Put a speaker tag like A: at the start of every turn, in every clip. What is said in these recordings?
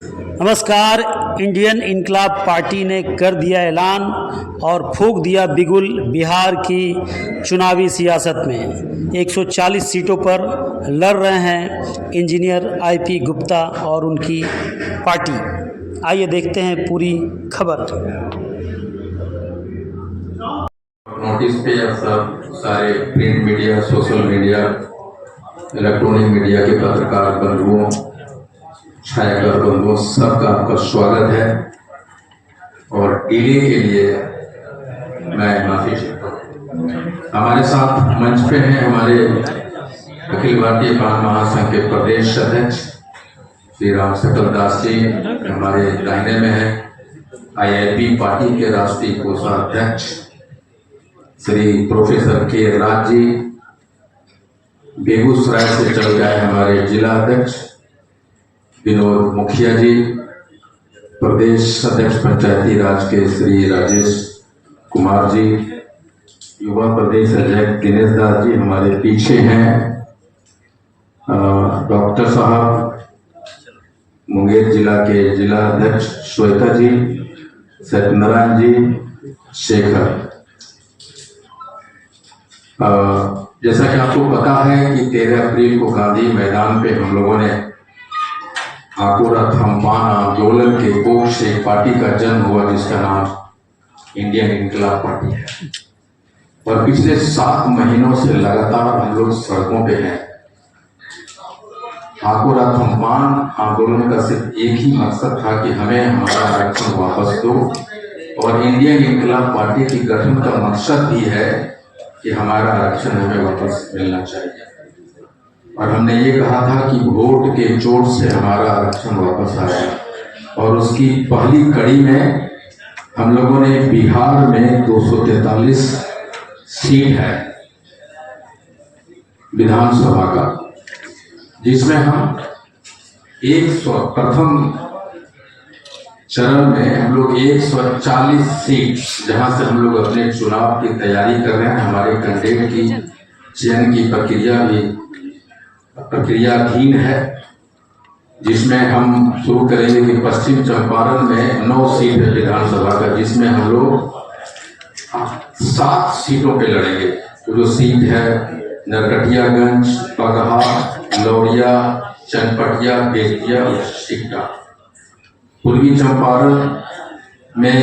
A: नमस्कार। इंडियन इनकलाब पार्टी ने कर दिया ऐलान और फूंक दिया बिगुल बिहार की चुनावी सियासत में। 140 सीटों पर लड़ रहे हैं इंजीनियर आईपी गुप्ता और उनकी पार्टी। आइए देखते हैं पूरी खबर।
B: नोटिस पे आप सब सारे print media, social media, electronic media के पत्रकार बंधुओं, छायाकार बंधुओं, सबका आपका स्वागत है और डिले के लिए मैं माफी चाहता हूँ। हमारे साथ मंच पे हैं हमारे अखिल भारतीय पान महासंघ के प्रदेश अध्यक्ष श्री राम सकल दास जी, हमारे दाहिने में है आईआईपी पार्टी के राष्ट्रीय कोषाध्यक्ष श्री प्रोफेसर के राज जी, बेगूसराय से चल गए हमारे जिला अध्यक्ष विनोद मुखिया जी, प्रदेश अध्यक्ष पंचायती राज के श्री राजेश कुमार जी, युवा प्रदेश अध्यक्ष दिनेश दास जी हमारे पीछे हैं, डॉक्टर साहब, मुंगेर जिला के जिला अध्यक्ष श्वेता जी, सत्यनारायण जी, शेखर। जैसा कि आपको पता है कि 13 अप्रैल को गांधी मैदान पे हम लोगों ने आकोरा थम्पान आंदोलन के कोख से पार्टी का जन्म हुआ जिसका नाम इंडियन इनकलाब पार्टी है और पिछले 7 महीनों से लगातार हम लोग सड़कों पे हैं। आकोरा थम्पान आंदोलन का सिर्फ एक ही मकसद था कि हमें हमारा आरक्षण वापस दो और इंडियन इनकलाब पार्टी की गठन का मकसद भी है कि हमारा आरक्षण हमें वापस मिलना चाहिए और हमने ये कहा था कि वोट के जोर से हमारा आरक्षण वापस आया और उसकी पहली कड़ी में हम लोगों ने बिहार में 243 सीट है विधानसभा का, जिसमें हम प्रथम चरण में हम लोग 140 सीट, जहां से हम लोग अपने चुनाव की तैयारी कर रहे हैं। हमारे कैंडिडेट की चयन की प्रक्रियाधीन है, जिसमें हम शुरू करेंगे कि पश्चिम चंपारण में 9 सीट है विधानसभा का, जिसमें हम लोग 7 सीटों पे लड़ेंगे। तो जो सीट है नरकटियागंज, पगहा, लौरिया, चनपटिया, बेतिया और सिकटा। पूर्वी चंपारण में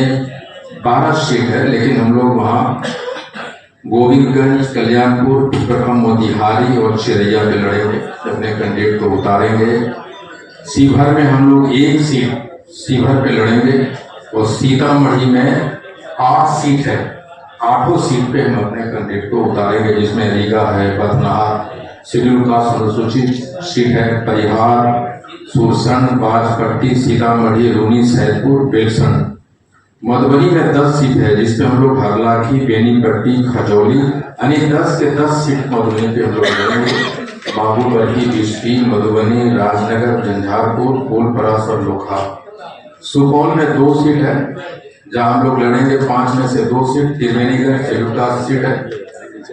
B: 12 सीट है, लेकिन हम लोग वहाँ गोविंदगंज, कल्याणपुर, प्रथम मोतिहारी और चिरैया पे लड़ेंगे, अपने कैंडिडेट को उतारेंगे। शिवहर में हम लोग 1 सीट शिवहर पे लड़ेंगे और सीतामढ़ी में 8 सीट है, 8 सीट पे हम अपने कैंडिडेट को उतारेंगे, जिसमें रीगा है, बथनाहा, शेड्यूल कास्ट अनुसूचित सीट है, परिहार, सुरसंड, बाजपट्टी, सीतामढ़ी, रूनी, सैदपुर, बेलसंड। मधुबनी में 10 सीट है, जिसपे हम लोग हरलाखी, बेनीपट्टी, खजौली, यानी 10 के 10 सीट मधुबनी पे हम लोग लड़ेंगे। बाबूबरही, बिस्फी, मधुबनी, राजनगर, झंझारपुर, फूलपरास और लोखा। सुपौल में 2 सीट है, जहां हम लोग लड़ेंगे। 5 में से 2 सीट त्रिवेणीगंज, शेड्यूल सीट है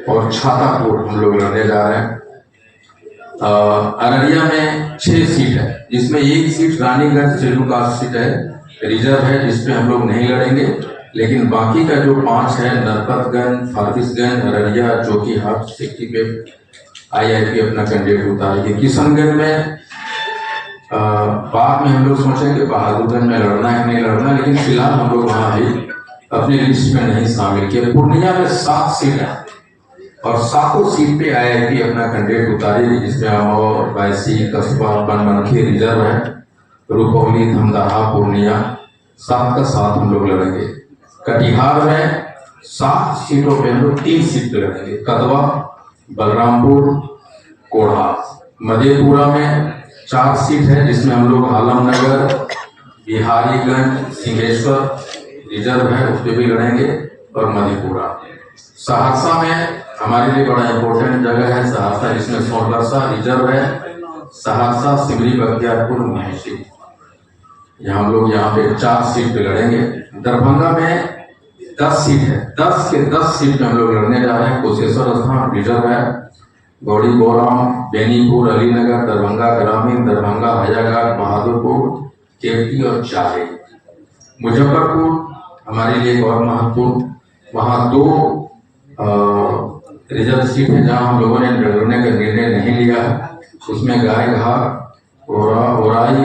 B: और छातापुर हम लोग लड़ने जा रहे हैं। अररिया में 6 सीट है, जिसमें 1 सीट रानीगंज शेड्यूल सीट है, रिजर्व है, जिसपे हम लोग नहीं लड़ेंगे। लेकिन बाकी का जो 5 है, नरपतगंज, फारबिसगंज, अररिया, जो कि हर सिटी पे आईआईपी अपना कैंडिडेट उतारेगी। किशनगंज में बाद में हम लोग सोचेंगे बहादुरगंज में लड़ना है नहीं लड़ना, लेकिन फिलहाल हम लोग वहाँ भी अपनी लिस्ट में नहीं शामिल किए। पूर्णिया में 7 सीट है और 7 सीट पे आईआईपी अपना कैंडिडेट उतारेगी, जिसमें अमौर, बायसी, कस्बा, बनमनखी रिजर्व है, रुपौली, धमदाहा, पूर्णिया, 7 का 7 हम लोग लड़ेंगे। कटिहार में 7 सीटों पे हम लोग 3 सीट पे लड़ेंगे, कदवा, बलरामपुर, कोढ़ा। मधेपुरा में 4 सीट है, जिसमें हम लोग आलमनगर, बिहारीगंज, सिंहेश्वर रिजर्व है, उस पर भी लड़ेंगे और मधेपुरा। सहरसा में हमारे लिए बड़ा इंपॉर्टेंट जगह है सहरसा, जिसमें सोनबरसा रिजर्व है, सहरसा, सिमरी, बख्तियारपुर, महसी, यहाँ हम लोग यहाँ पे 4 सीट पे लड़ेंगे। दरभंगा में 10 सीट है, 10 के 10 सीट पे हम लोग लड़ने जा रहे हैं। कुशेश्वर स्थान रिजर्व है, गौड़ी बोराम, बेनीपुर, अलीनगर, दरभंगा ग्रामीण, दरभंगा हयाघाट, बहादुरपुर, केवटी और चारे। मुजफ्फरपुर हमारे लिए एक और महत्वपूर्ण, वहाँ 2 रिजर्व सीट है जहाँ हम लोगों ने लड़ने का निर्णय नहीं लिया है। उसमें गायघाट, ओराई,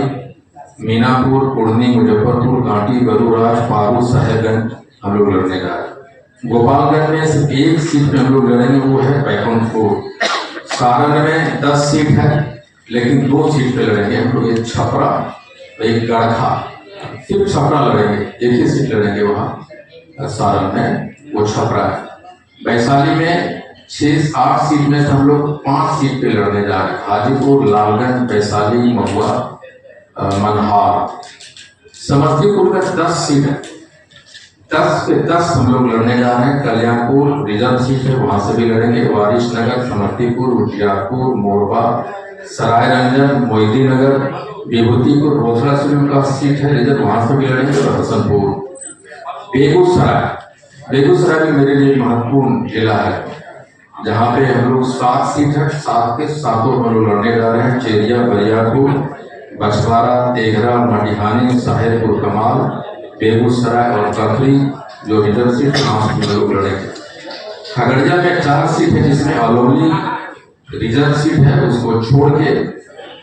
B: मीनापुर, कुर्नी, मुजफ्फरपुर, कांटी, गरुराज, पारू, साहेबगंज हम लोग लड़ने जा रहे हैं। गोपालगंज में सिर्फ 1 सीट पे हम लोग लड़ेंगे, वो है बैकुंठपुर। सारण में 10 सीट है लेकिन 2 सीट पे लड़ेंगे हम लोग, एक छपरा, एक गड़खा। सिर्फ छपरा लड़ेंगे, 1 ही सीट लड़ेंगे वहाँ सारण में, वो छपरा है। वैशाली में 6-8 सीट में से हम लोग 5 सीट पे लड़ने जा रहे हैं। हाजीपुर, लालगंज, वैशाली, महुआ, मनहार। समस्तीपुर में 10 सीट है, 10 पे 10 हम लोग लड़ने जा रहे हैं। कल्याणपुर रिजर्व सीट है, वहां से भी लड़ेंगे। वारिसनगर, समस्तीपुर, उजियारपुर, मोरबा, सरायरंजन, मोहिदीनगर, विभूतिपुर, रोसड़ा सिर्फ का सीट है रिजर्व, वहां से भी लड़ेंगे। और हसनपुर। बेगूसराय भी मेरे लिए महत्वपूर्ण जिला है, जहाँ पे हम लोग 7 सीट है, 7 के 7 हम लोग लड़ने जा रहे हैं। चेरिया, बरियारपुर, बछवाड़ा, तेघरा, मटिहानी, साहेबपुर कमाल, बेगूसराय और ककरी जो रिजर्व सीट है, वहां से लोग लड़ेंगे। खगड़िया में 4 सीट है जिसमें अलौली रिजर्व सीट है, उसको छोड़ के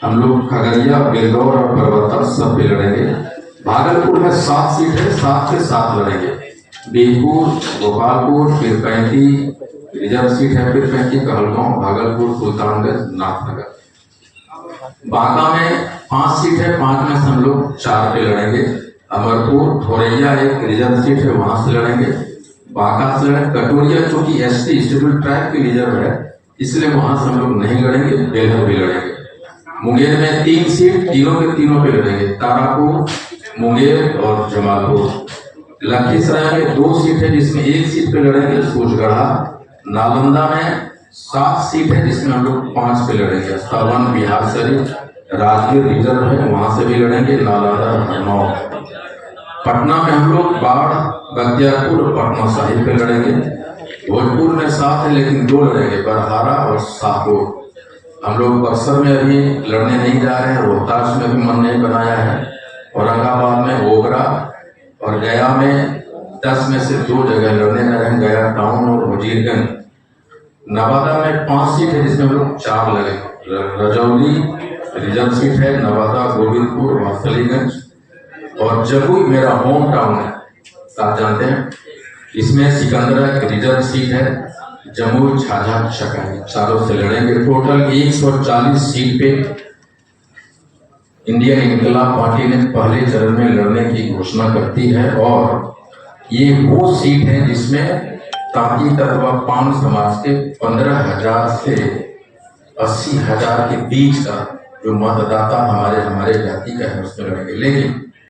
B: हम लोग खगड़िया, बेलदौर और पर्वता सब पे लड़ेंगे। भागलपुर में 7 सीट है, 7 के 7 लड़ेंगे। बीरपुर, गोपालपुर, पीरपैंती रिजर्व सीट है, पीरपैंती, कहलगांव, भागलपुर, सुल्तानगंज, नाथनगर। बांका में 5 सीट है, 5 में से हम लोग 4 पे लड़ेंगे। अमरपुर, थोरैया एक रिजर्व सीट है, वहां से लड़ेंगे। बांका से लड़ेंगे। कटोरिया चूंकि एसटी शेड्यूल ट्राइब की रिजर्व है, इसलिए वहां से हम लोग नहीं लड़ेंगे, बेलहर भी लड़ेंगे। मुंगेर में 3 सीट, तीनों के तीनों पे लड़ेंगे, तारापुर, मुंगेर और जमालपुर। लखीसराय में 2 सीट है जिसमें 1 सीट पे लड़ेंगे, सूचगढ़ा। नालंदा में 7 सीट है जिसमें हम लोग 5 पे लड़ेंगे। सावन, बिहार शरीफ, राजगीर रिजर्व है, वहां से भी लड़ेंगे। नालंदा, हरनौत। पटना में हम लोग बाढ़, बख्तियारपुर और पटना साहिब पे लड़ेंगे। भोजपुर में 7 है लेकिन 2 लड़ेंगे, बरहारा और शाहपुर। हम लोग बक्सर में अभी लड़ने नहीं जा रहे हैं, रोहतास में भी मन नहीं बनाया है। औरंगाबाद में ओबरा और गया में 10 में से 2 जगह लड़ने जा रहे हैं, गया टाउन और वजीरगंज। नवादा में 5 सीट है जिसमें हम लोग 4 लड़ेंगे। रजौली रिजर्व सीट है, नवादा, गोविंदपुर, वासलीगंज और जमुई मेरा होम टाउन है, आप जानते हैं। इसमें सिकंदरा एक रिजर्व सीट है, जमुई, झाझा, चकाई, चारों से लड़ेंगे। टोटल 140 सीट पे इंडियन इनकलाब पार्टी ने पहले चरण में लड़ने की घोषणा करती है। और ये वो सीट है जिसमें तांती तत्व पान समाज के 15,000 से 80,000 के बीच का जो मतदाता हमारे जाति का है उसमें लड़ेंगे। लेकिन